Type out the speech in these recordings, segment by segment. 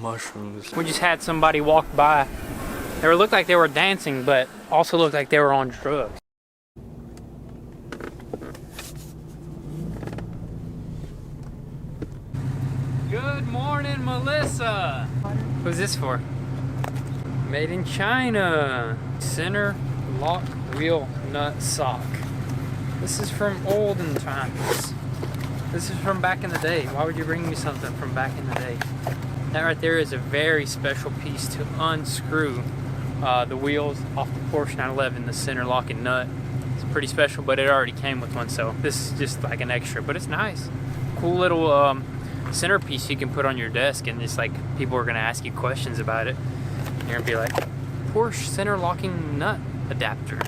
Mushrooms. We just had somebody walk by. They looked like they were dancing, but also looked like they were on drugs. Good morning, Melissa. Who's this for? Made in China. Center lock wheel nut sock. This is from olden times. This is from back in the day. Why would you bring me something from back in the day? That right there is a very special piece to unscrew the wheels off the Porsche 911, the center lock and nut. It's pretty special, but it already came with one, so this is just like an extra, but it's nice. Cool little centerpiece you can put on your desk, and just like people are gonna ask you questions about it. You're gonna be like, Porsche center locking nut adapter.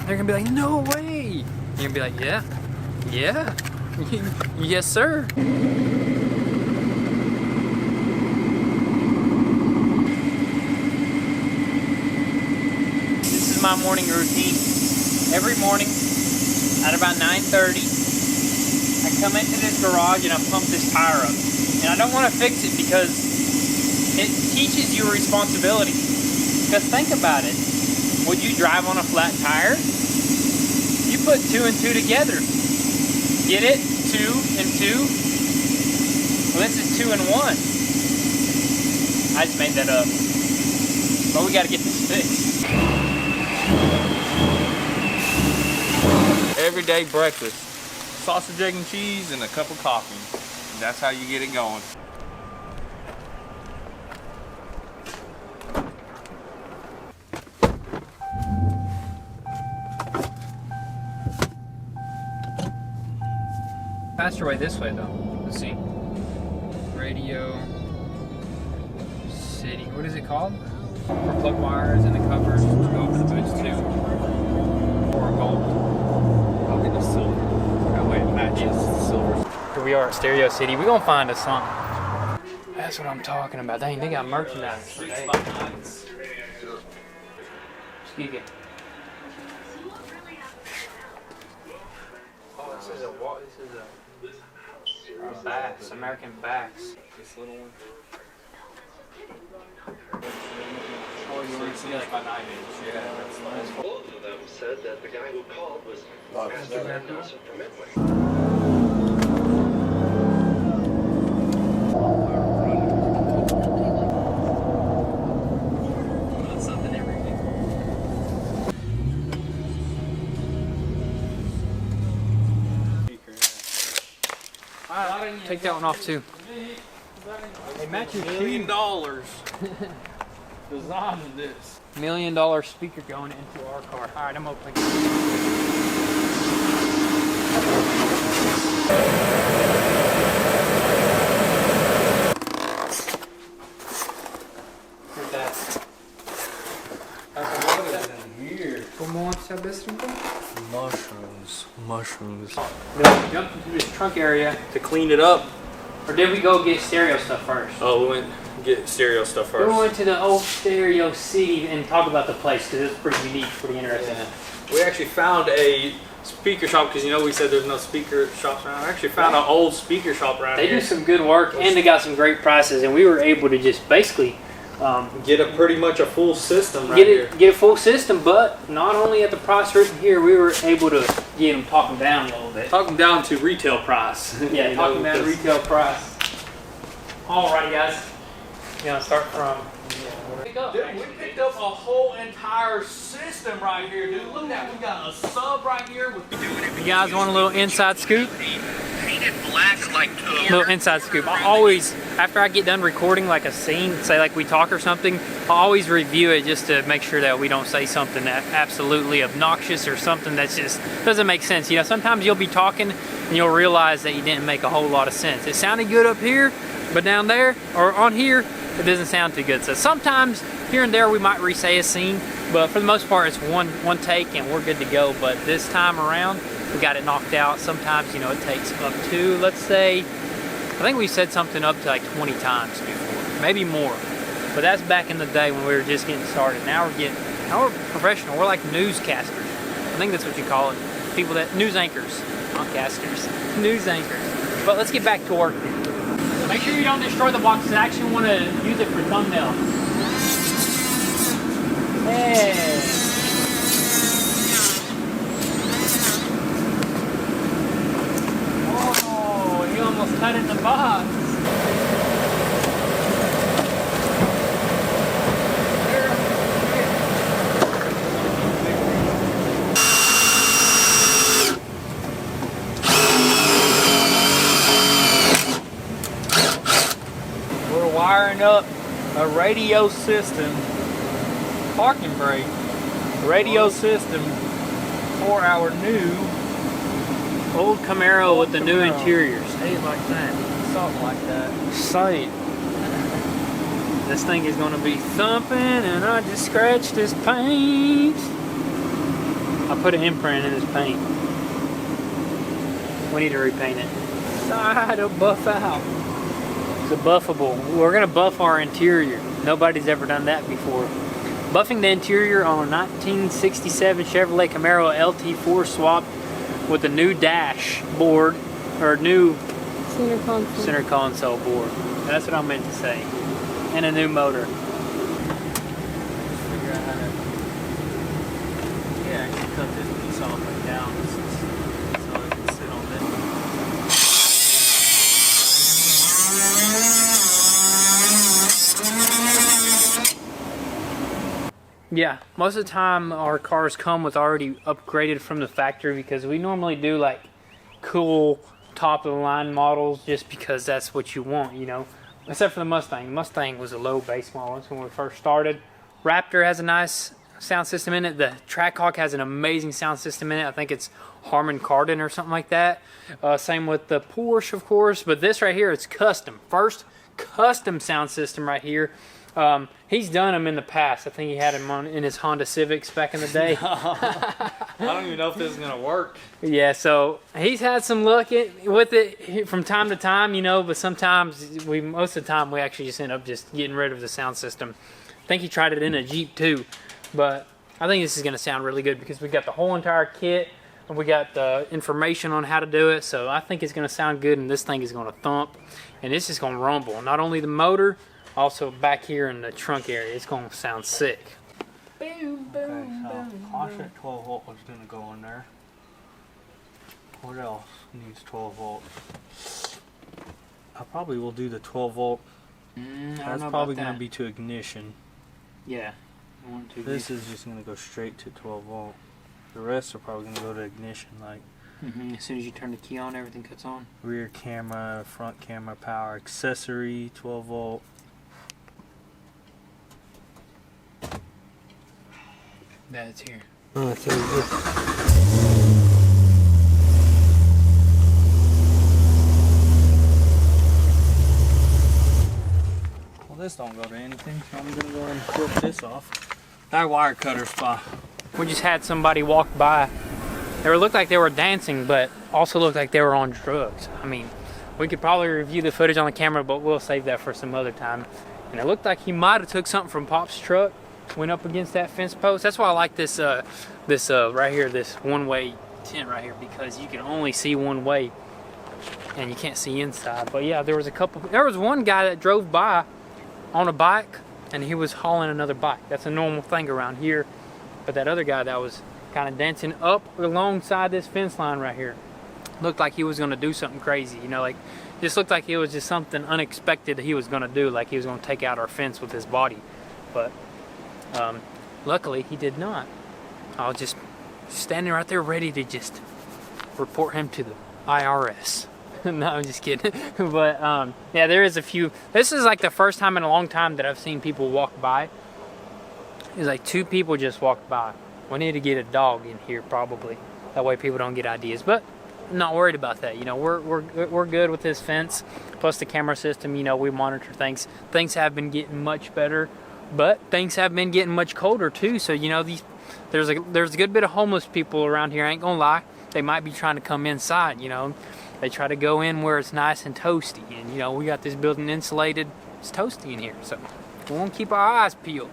They're gonna be like, no way! You're gonna be like, yeah, yes sir. This is my morning routine. Every morning at about 9:30, I come into this garage and I pump this tire up. And I don't want to fix it because it teaches you responsibility. Because think about it. Would you drive on a flat tire? You put 2 and 2 together. Get it? 2 and 2. Well, this is 2 and 1. I just made that up. But we got to get this fixed. Everyday breakfast. Sausage, egg, and cheese, and a cup of coffee. That's how you get it going. Faster way this way though. Let's see. Radio City. What is it called? For plug wires and the covers to go over the boots too. Or gold. Probably the silver. That way it matches the silver. Here we are at Stereo City. We're gonna find us something. That's what I'm talking about. Dang, they got merchandise today. Excuse me. Oh, this is a what? This is a bass, American bass. This little one. Oh, you want to see like a 9-inch? Yeah, that's nice. Both of them said that the guy who called was Mr. Nelson from Midway. Take that one off too. Hey, match your $1 million designing this. $1 million speaker going into our car. All right, I'm opening. Here's that. What is in here? ¿Cómo se abre? Mushrooms. Then we jumped into this trunk area. To clean it up. Or did we go get stereo stuff first? Oh, we went get stereo stuff first. We went to the old Stereo City and talk about the place because it's pretty unique, pretty interesting. Yeah. We actually found a speaker shop because you know we said there's no speaker shops around. I actually found an old speaker shop around here. They do some good work and they got some great prices, and we were able to just basically get pretty much a full system here. Get a full system, but not only at the price written here, we were able to get them talking down a little bit. Talk them down to retail price. Yeah, talking down to retail price. Alrighty, guys. You gonna start from? Dude, we picked up a whole entire system right here, dude. Look at that. We got a sub right here with. You guys want a little inside scoop? Little inside scoop. I always, after I get done recording like a scene, say like we talk or something, I always review it just to make sure that we don't say something that absolutely obnoxious or something that just doesn't make sense. You know, sometimes you'll be talking and you'll realize that you didn't make a whole lot of sense. It sounded good up here, but down there or on here, it doesn't sound too good. So sometimes here and there we might re-say a scene, but for the most part it's one take and we're good to go. But this time around, we got it knocked out. Sometimes, you know, it takes up to, let's say, I think we said something up to like 20 times before, maybe more. But that's back in the day when we were just getting started. Now we're professional. We're like newscasters. I think that's what you call it. People news anchors, not casters, news anchors. But let's get back to work. Make sure you don't destroy the box, because I actually want to use it for thumbnail. Hey. Oh, you almost cut in the box. We're wiring up a radio system, parking brake, radio system for our new old Camaro with the new interior. Say it like that. Something like that. Say it. This thing is going to be thumping, and I just scratched his paint. I put an imprint in his paint. We need to repaint it. Side will buff out. It's a buffable. We're going to buff our interior. Nobody's ever done that before. Buffing the interior on a 1967 Chevrolet Camaro LT4 swap with a new dashboard, or new center console board. That's what I meant to say. And a new motor. Just figure out how to, yeah, I can cut this piece off right down so it can sit on this. Yeah, most of the time our cars come with already upgraded from the factory, because we normally do like cool top of the line models just because that's what you want, you know. Except for the Mustang. The Mustang was a low base model when we first started. Raptor has a nice sound system in it. The Trackhawk has an amazing sound system in it. I think it's Harman Kardon or something like that. Same with the Porsche, of course. But this right here, it's custom. First custom sound system right here. He's done them in the past. I think he had him on in his Honda Civics back in the day. I don't even know if this is gonna work. Yeah, so he's had some luck with it from time to time, you know, but sometimes most of the time we actually just end up just getting rid of the sound system. I think he tried it in a Jeep too, but I think this is gonna sound really good because we got the whole entire kit and we got the information on how to do it. So I think it's gonna sound good, and this thing is gonna thump, and it's just gonna rumble. Not only the motor, also back here in the trunk area, it's gonna sound sick. Boom, boom, Okay, so boom, Porsche boom. 12 volt was gonna go in there. What else needs 12 volt? I probably will do the 12 volt. That's probably gonna be to ignition. Yeah. I want to This is just gonna go straight to 12 volt. The rest are probably gonna go to ignition, like As soon as you turn the key on, everything cuts on. rear camera, front camera, power, accessory, 12 volt. That's here. Oh, it's over here. Well, this don't go to anything, so I'm gonna go ahead and flip this off. That wire cutter's fine. We just had somebody walk by. They looked like they were dancing, but also looked like they were on drugs. I mean, we could probably review the footage on the camera, but we'll save that for some other time. And it looked like he might have took something from Pop's truck, went up against that fence post. That's why I like this right here, this one-way tent right here, because you can only see one way and you can't see inside. But yeah, there was one guy that drove by on a bike and he was hauling another bike. That's a normal thing around here. But that other guy that was kind of dancing up alongside this fence line right here looked like he was going to do something crazy, you know, like just looked like it was just something unexpected he was going to do, like he was going to take out our fence with his body. But luckily he did not. I was just standing right there ready to just report him to the IRS. No, I'm just kidding. But yeah, there is a few. This is like the first time in a long time that I've seen people walk by. It's like 2 people just walked by. We need to get a dog in here probably. That way people don't get ideas. But I'm not worried about that. You know, we're good with this fence. Plus the camera system, you know, we monitor things. Things have been getting much better, but things have been getting much colder too. So, you know, there's a good bit of homeless people around here, I ain't gonna lie. They might be trying to come inside, you know. They try to go in where it's nice and toasty. And, you know, we got this building insulated. It's toasty in here. So we want to keep our eyes peeled.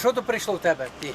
Що то прийшло в тебе? Ти?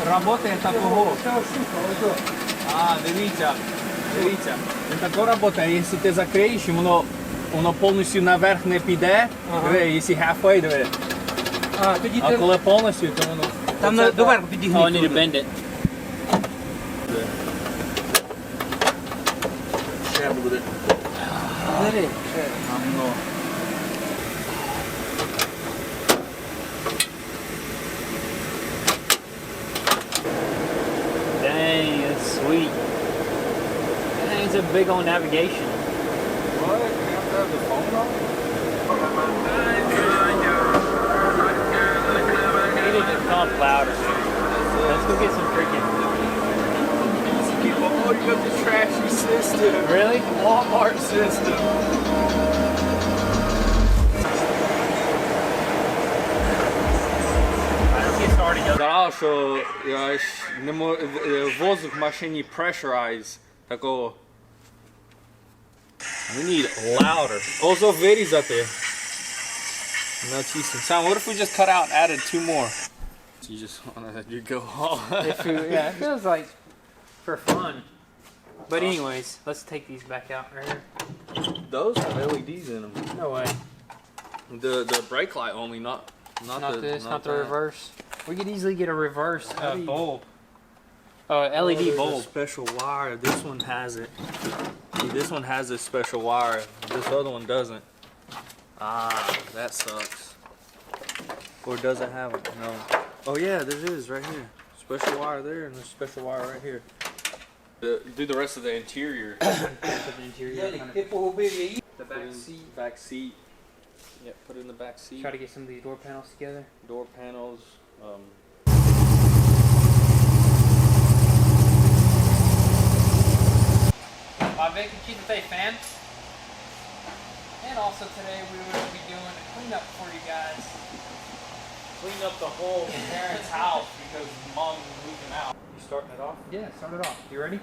Работає такого. А, дивіться. Дивіться. Він тако працює, якщо ти закриєш, воно повністю наверх не піде. Диви, якщо halfway, диви. А, тоді А коли повністю, то воно... там доверху підігнути. Oh, I need to bend it. Ще буде. Бери. Гамно. Dang, that's sweet. Dang, it's a big old navigation. What? You have to have the phone on? We need to pump louder. Let's go get some freaking... Oh, you got the trashy system. Really? Walmart system. Сказав, що не воздух в машині pressurize. Такого. We need louder. Also вирізати. No cheesing. Sam, what if we just cut out and added 2 more? You just want to let you go all. Yeah, it feels like for fun. But anyways, let's take these back out right here. Those have LEDs in them. No way. The brake light only, not Not that. the reverse. We could easily get a reverse do you- bulb. Oh, LED There's bulb. a special wire. This one has it. See, this one has a special wire. This other one doesn't. Ah, that sucks. Or does it have it? No. Oh yeah, there is right here. Special wire there and there's special wire right here. Do the rest of the interior. Put the interior Ти kind of- погубив її. the back seat. Back seat. Yeah, put it in the back seat. Try to get some of these door panels together. Door panels. Vai que aqui tem fan. And also today we will be doing a cleanup for you guys. Clean up the whole parents' house because mom's moving out. You starting it off? Yeah, start it off. You ready?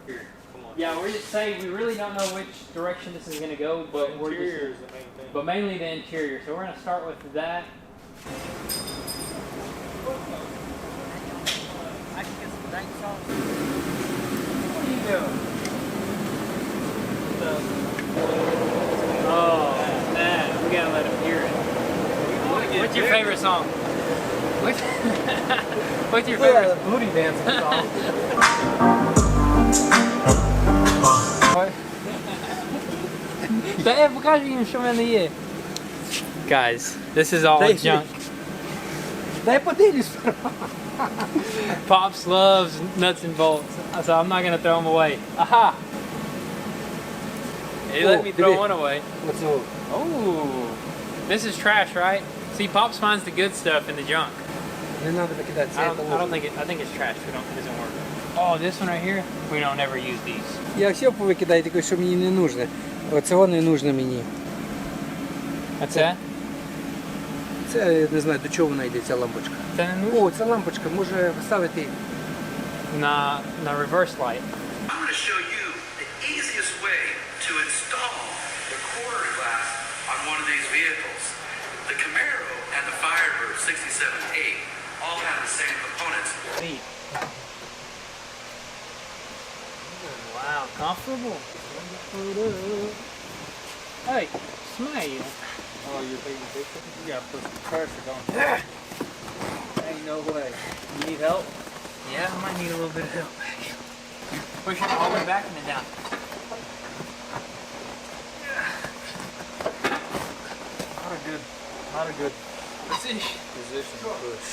Here, come on. Yeah, we're just saying we really don't know which direction this is gonna go, but we're Interior just, is the main thing. but mainly the interior. So we're gonna start with that. I can get some dank sauce. What are you doing? Oh man, we gotta let him hear it. What's your favorite song? What's your favorite? Booty dancing song. Guys, this is all junk. Дай подивлюсь. Pops loves nuts and bolts, so I'm not gonna throw them away. Aha! He let me throw one away. Оцього. Oh, this is trash, right? See, Pops finds the good stuff in the junk. Не треба викидати. I don't think it. I think it's trash. It doesn't work. Oh, this one right here. We don't ever use these. Я все повикидаю, тільки що мені не нужне. Оцього не нужно мені. That's it. Це, я не знаю, до чого вона йде, ця лампочка. Це не нужно? О, ця лампочка може вставити. На reverse light. I'm going to show you the easiest way to install the quarter glass on one of these vehicles. The Camaro and the Firebird 67A all have the same components. Neat. Wow, comfortable. Hey, smile. Oh, you're taking a picture? You gotta put some pressure, don't you? Ain't no way. You need help? Yeah, I might need a little bit of help. Push it all the way back and then down. Not a good Position. position to push.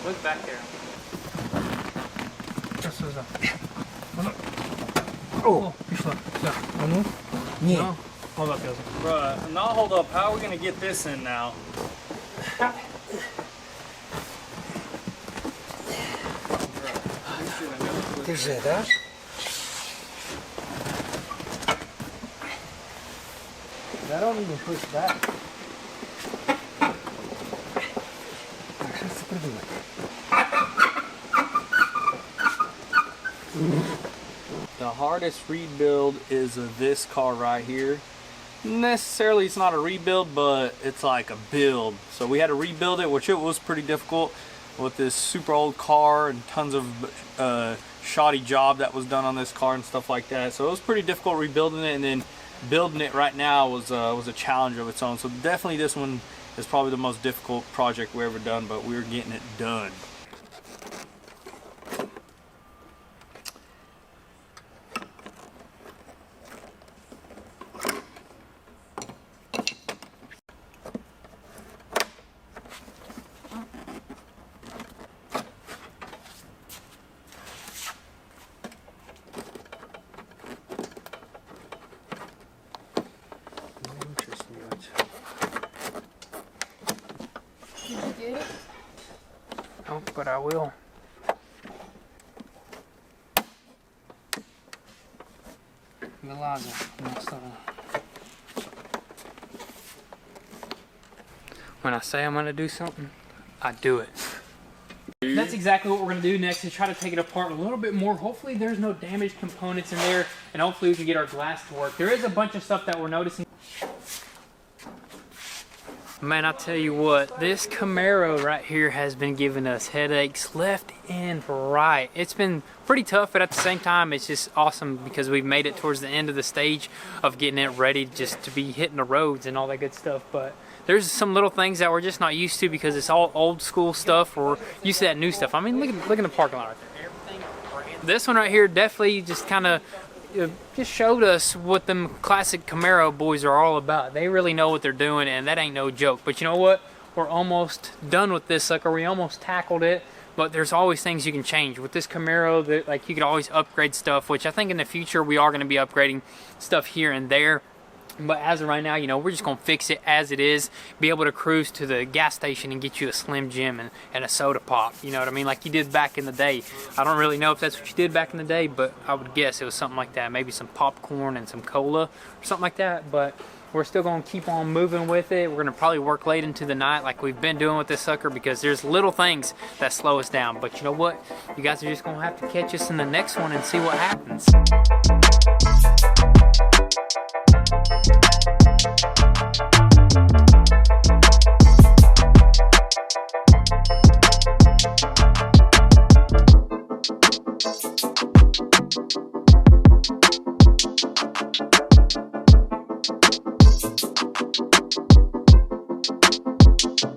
Look back there. О, пішла. Так, а ну? Ні. No. Hold up, Joseph. Bruh, now hold up. How are we gonna get this in now? Ти вже, так? That don't even push back. hardest rebuild is this car right here. Necessarily it's not a rebuild, but it's like a build. So we had to rebuild it, which it was pretty difficult with this super old car and tons of shoddy job that was done on this car and stuff like that. So it was pretty difficult rebuilding it, and then building it right now was a challenge of its own. So definitely this one is probably the most difficult project we ever done, but we were getting it done. Oh, but I will. When I say I'm gonna do something, I do it. That's exactly what we're gonna do next, is try to take it apart a little bit more. Hopefully there's no damaged components in there, and hopefully we can get our glass to work. There is a bunch of stuff that we're noticing. Man, I tell you what, this Camaro right here has been giving us headaches left and right. It's been pretty tough, but at the same time, it's just awesome because we've made it towards the end of the stage of getting it ready just to be hitting the roads and all that good stuff. But there's some little things that we're just not used to because it's all old school stuff. We're used to that new stuff. I mean, look at the parking lot right there. Everything brand new. This one right here definitely just kind of just showed us what them classic Camaro boys are all about. They really know what they're doing, and that ain't no joke. But you know what? We're almost done with this sucker. We almost tackled it, but there's always things you can change. With this Camaro, that like you could always upgrade stuff, which I think in the future we are going to be upgrading stuff here and there. But as of right now, you know, we're just going to fix it as it is, be able to cruise to the gas station and get you a Slim Jim and a soda pop, you know what I mean, like you did back in the day. I don't really know if that's what you did back in the day, but I would guess it was something like that, maybe some popcorn and some cola or something like that. But we're still going to keep on moving with it. We're going to probably work late into the night like we've been doing with this sucker, because there's little things that slow us down. But you know what? You guys are just going to have to catch us in the next one and see what happens.